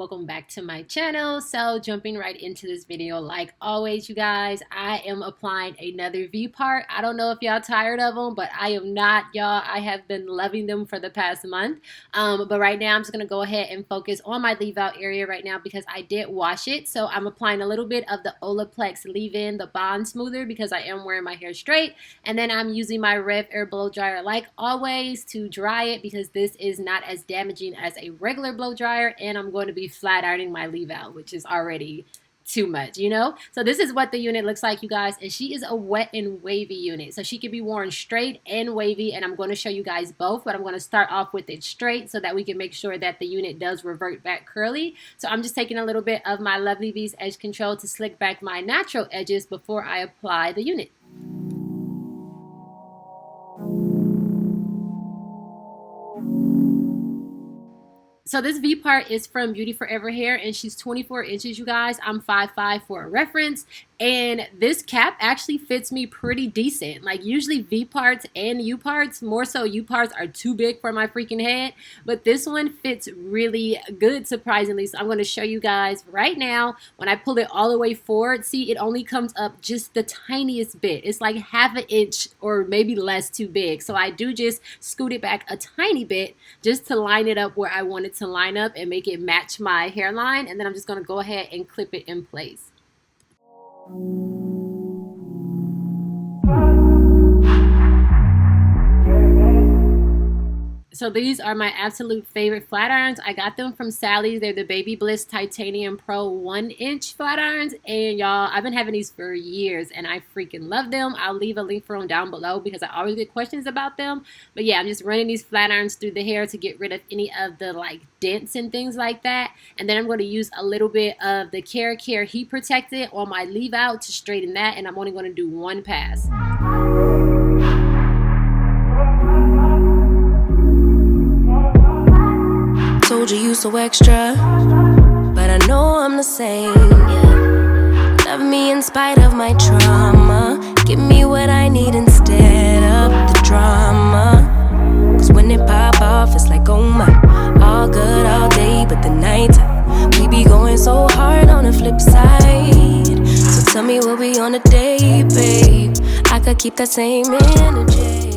welcome back to my channel. So jumping right into this video, like always, you guys, I am applying another Vpart. I don't know if y'all tired of them, but I am not, y'all. I have been loving them for the past month, but right now I'm just gonna go ahead and focus on my leave out area right now because I did wash it. So I'm applying a little bit of the Olaplex leave-in, the bond smoother, because I am wearing my hair straight, and then I'm using my Rev Air blow dryer like always to dry it because this is not as damaging as a regular blow dryer, and I'm going to be flat ironing my leave out, which is already too much, you know. So this is what the unit looks like, you guys, and she is a wet and wavy unit, so she can be worn straight and wavy, and I'm going to show you guys both, but I'm going to start off with it straight so that we can make sure that the unit does revert back curly. So I'm just taking a little bit of my Lovely Bees edge control to slick back my natural edges before I apply the unit. So this Vpart is from Beauty Forever Hair, and she's 24 inches, you guys. I'm 5'5" for a reference, and this cap actually fits me pretty decent. Like usually Vparts and U-parts, more so U-parts, are too big for my freaking head, but this one fits really good, surprisingly. So I'm going to show you guys right now. When I pull it all the way forward, see, it only comes up just the tiniest bit. It's like half an inch or maybe less too big. So I do just scoot it back a tiny bit just to line it up where I want it to line up and make it match my hairline, and then I'm just going to go ahead and clip it in place. So these are my absolute favorite flat irons. I got them from Sally's. They're the Baby Bliss Titanium Pro 1-inch flat irons. And y'all, I've been having these for years and I freaking love them. I'll leave a link for them down below because I always get questions about them. But yeah, I'm just running these flat irons through the hair to get rid of any of the like dents and things like that. And then I'm going to use a little bit of the Care Heat Protectant on my leave out to straighten that. And I'm only going to do one pass. Told you so extra, but I know I'm the same, yeah. Love me in spite of my trauma. Give me what I need instead of the drama. Cause when it pop off, it's like, oh my. All good all day, but the night we be going so hard on the flip side. So tell me we'll be on a date, babe. I could keep that same energy.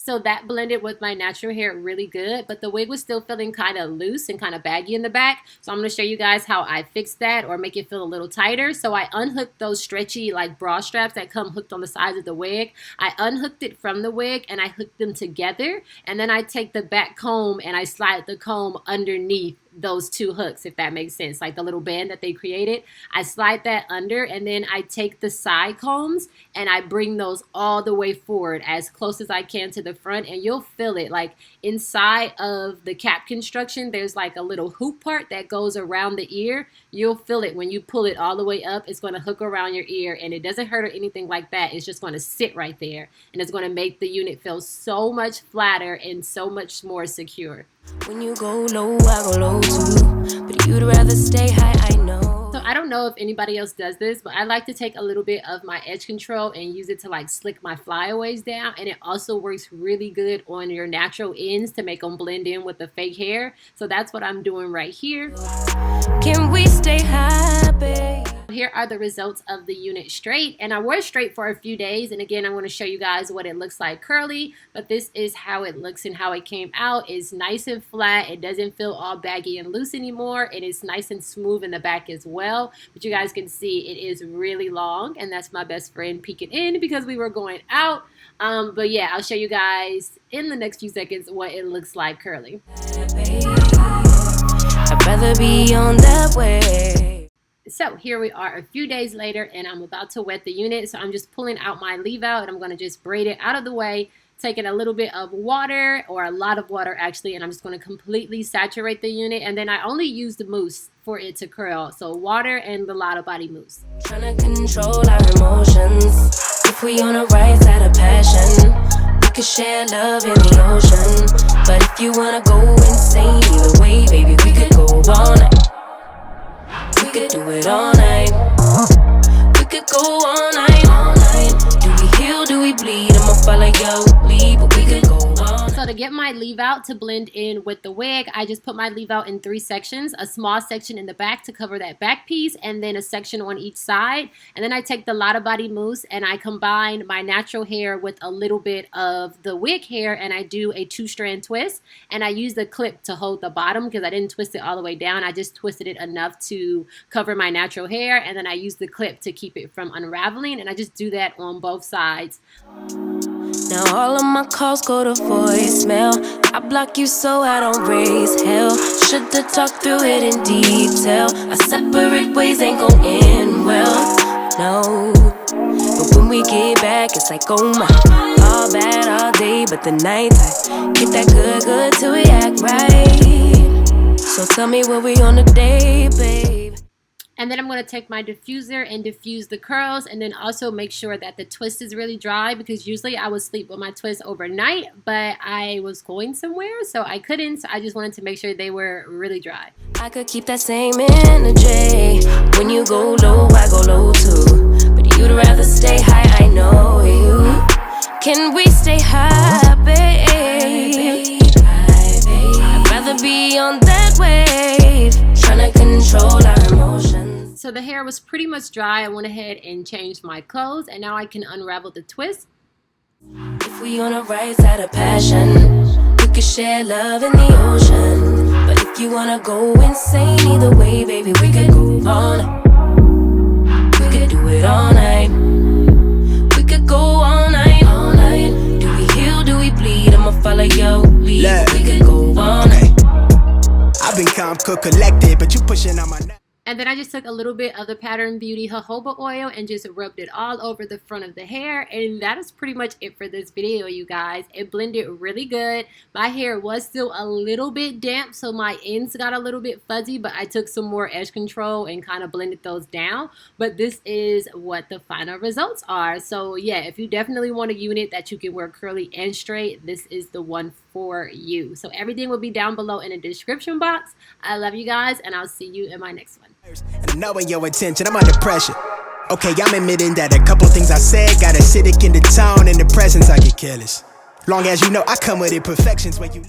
So that blended with my natural hair really good, but the wig was still feeling kind of loose and kind of baggy in the back. So I'm going to show you guys how I fixed that or make it feel a little tighter. So I unhooked those stretchy like bra straps that come hooked on the sides of the wig. I unhooked it from the wig and I hooked them together. And then I take the back comb and I slide the comb underneath those two hooks, if that makes sense, like the little band that they created. I slide that under, and then I take the side combs and I bring those all the way forward as close as I can to the front, and you'll feel it like inside of the cap construction there's like a little hoop part that goes around the ear. You'll feel it when you pull it all the way up. It's going to hook around your ear, and it doesn't hurt or anything like that. It's just going to sit right there, and it's going to make the unit feel so much flatter and so much more secure. When you go low, I go low too, but you'd rather stay high, I know. So I don't know if anybody else does this, but I like to take a little bit of my edge control and use it to like slick my flyaways down, and it also works really good on your natural ends to make them blend in with the fake hair. So that's what I'm doing right here. Can we stay happy? Here are the results of the unit straight, and I wore it straight for a few days, and again I'm going to show you guys what it looks like curly, but this is how it looks and how it came out. It's nice and flat. It doesn't feel all baggy and loose anymore, and it's nice and smooth in the back as well. But you guys can see it is really long, and that's my best friend peeking in because we were going out. But yeah, I'll show you guys in the next few seconds what it looks like curly. I'd rather be on that way. So here we are a few days later, and I'm about to wet the unit. So I'm just pulling out my leave out, and I'm going to just braid it out of the way, taking a little bit of water, or a lot of water actually, and I'm just going to completely saturate the unit. And then I only use the mousse for it to curl. So water and the Lotta Body mousse. Trying to control our emotions. If we on the right side of passion, we could share love in the ocean. But if you want to go insane either way, baby, we could go all night. We could do it all night. We could go all night, all night. Do we heal, do we bleed? I'ma follow your lead, but we could go all night. So to get my leave out to blend in with the wig, I just put my leave out in 3 sections. A small section in the back to cover that back piece, and then a section on each side. And then I take the Lotta Body mousse and I combine my natural hair with a little bit of the wig hair, and I do a 2-strand twist. And I use the clip to hold the bottom because I didn't twist it all the way down. I just twisted it enough to cover my natural hair, and then I use the clip to keep it from unraveling. And I just do that on both sides. Now all of my calls go to voicemail. I block you so I don't raise hell. Should've talked through it in detail. Our separate ways ain't gon' end well, no. But when we get back, it's like, oh my. All bad all day, but the night I get that good till we act right. So tell me when we on a date, babe. And then I'm going to take my diffuser and diffuse the curls, and then also make sure that the twist is really dry, because usually I would sleep with my twist overnight, but I was going somewhere so I couldn't, so I just wanted to make sure they were really dry. I could keep that same energy. When you go low, I go low too. But you'd rather stay high, I know you. Can we stay high, babe? I'd rather be on that wave, trying to control our emotions. So the hair was pretty much dry. I went ahead and changed my clothes, and now I can unravel the twist. If we on the right side of passion, we could share love in the ocean. But if you wanna go insane either way, baby, we could go on. We could do it all night. We could go all night, all night. Do we heal, do we bleed? I'ma follow your lead. Look. We could go on. Okay. I've been calm, cool, collected, but you pushing on my neck. And then I just took a little bit of the Pattern Beauty jojoba oil and just rubbed it all over the front of the hair. And that is pretty much it for this video, you guys. It blended really good. My hair was still a little bit damp, so my ends got a little bit fuzzy, but I took some more edge control and kind of blended those down. But this is what the final results are. So yeah, if you definitely want a unit that you can wear curly and straight, this is the one for you. So everything will be down below in the description box. I love you guys, and I'll see you in my next one. And knowing your attention, I'm under pressure. Okay, I'm admitting that a couple things I said got acidic in the tone. In the presence, I get careless. Long as you know I come with imperfections when you